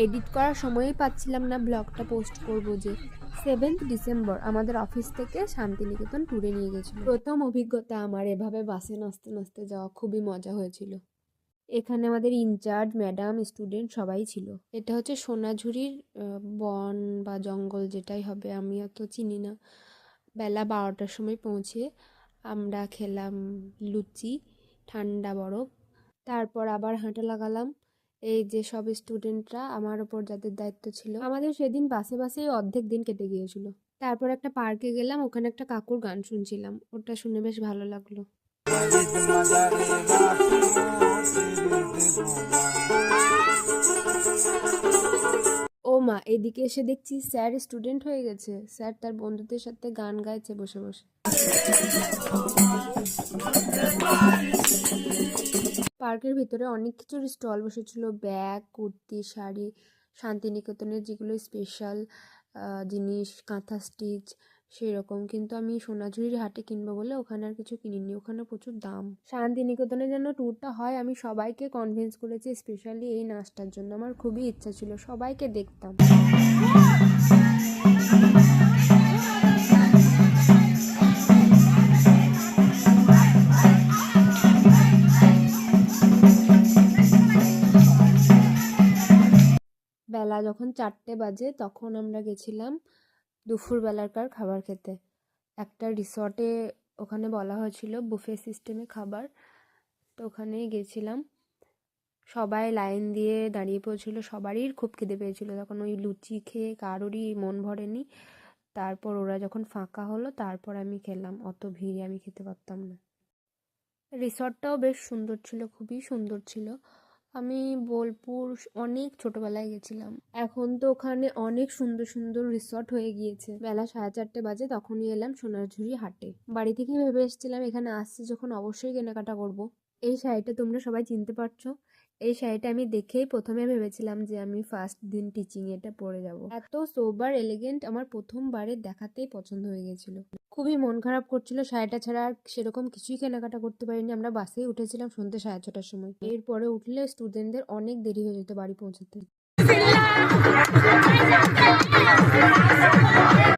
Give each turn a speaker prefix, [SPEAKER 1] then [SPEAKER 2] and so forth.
[SPEAKER 1] Edit করার সময়ই পাচ্ছিলাম না ব্লগটা পোস্ট করব যে 7th ডিসেম্বর আমাদের অফিস থেকে শান্তিনিকেতন ট্যুরে নিয়ে গেছিল। প্রথম অভিজ্ঞতা আমার এভাবে বাসে নাচতে নাচতে যাওয়া, খুবই মজা হয়েছিল। এখানে আমাদের ইনচার্জ ম্যাডাম, স্টুডেন্ট সবাই ছিল। এটা হচ্ছে সোনাঝুরির বন বা জঙ্গল যেটাই হবে, আমি অত চিনি না। বেলা 12টার সময় পৌঁছে আমরা খেলাম লুচি, ঠান্ডা বরফ, তারপর আবার হাঁটা লাগালাম। এই যে সব স্টুডেন্টরা, আমার ওপর যাদের দায়িত্ব ছিল, আমাদের সেদিন বাসে বাসেই অর্ধেক দিন কেটে গিয়েছিল। তারপর একটা পার্কে গেলাম, ওখানে একটা কাকুর গান শুনছিলাম, ওটা শুনে বেশ ভালো লাগলো। ও মা, এদিকে এসে দেখছি স্যার স্টুডেন্ট হয়ে গেছে। স্যার তার বন্ধুদের সাথে গান গাইছে বসে বসে। পার্কের ভিতরে অনেক কিছুর স্টল বসেছিল, ব্যাগ, কুর্তি, শাড়ি, শান্তিনিকেতনের যেগুলো স্পেশাল জিনিস, কাঁথা স্টিচ সেরকম। কিন্তু আমি সোনাঝুরির হাটে কিনবো বলে ওখানে আর কিছু কিনিনি, ওখানে প্রচুর দাম। শান্তিনিকেতনের জন্য ট্যুরটা হয়, আমি সবাইকে কনভিন্স করেছি স্পেশালি এই নাচটার জন্য। আমার খুবই ইচ্ছা ছিল, সবাইকে দেখতাম। বেলা যখন 4টে বাজে তখন আমরা গেছিলাম দুপুরবেলাকার খাবার খেতে একটা রিসর্টে। ওখানে বলা হয়েছিল বুফে সিস্টেমে খাবার, তো ওখানেই গেছিলাম। সবাই লাইন দিয়ে দাঁড়িয়ে পড়েছিল, সবারই খুব খিদে পেয়েছিল। তখন ওই লুচি খেয়ে কারোরই মন ভরেনি। তারপর ওরা যখন ফাঁকা হলো তারপর আমি খেলাম, অত ভিড়ে আমি খেতে পারতাম না। রিসর্টটাও বেশ সুন্দর ছিল, খুবই সুন্দর ছিল। আমি বোলপুর অনেক ছোটবেলায় গেছিলাম, এখন তো ওখানে অনেক সুন্দর সুন্দর রিসর্ট হয়ে গিয়েছে। বেলা 4:30 বাজে, তখনই এলাম সোনাঝুরি হাটে। বাড়ি থেকে ভেবে এসেছিলাম এখানে আসছি যখন অবশ্যই কেনাকাটা করব। এই শাড়িটা তোমরা সবাই চিনতে পারছো। এই শাড়িটা আমি দেখেই প্রথমে ভেবেছিলাম যে আমি ফার্স্ট দিন টিচিং এটা পরে যাব। এত সোবার এলিগেন্ট, আমার প্রথমবারে দেখাতেই পছন্দ হয়ে গেছিল। খুবই মন খারাপ করছিল, শাড়িটা ছাড়া আর সেরকম কিছুই কেনাকাটা করতে পারিনি। আমরা বাসেই উঠেছিলাম সন্ধ্যে 6:30টার সময়। এরপরে উঠলে স্টুডেন্টদের অনেক দেরি হয়ে যেত বাড়ি পৌঁছাতে।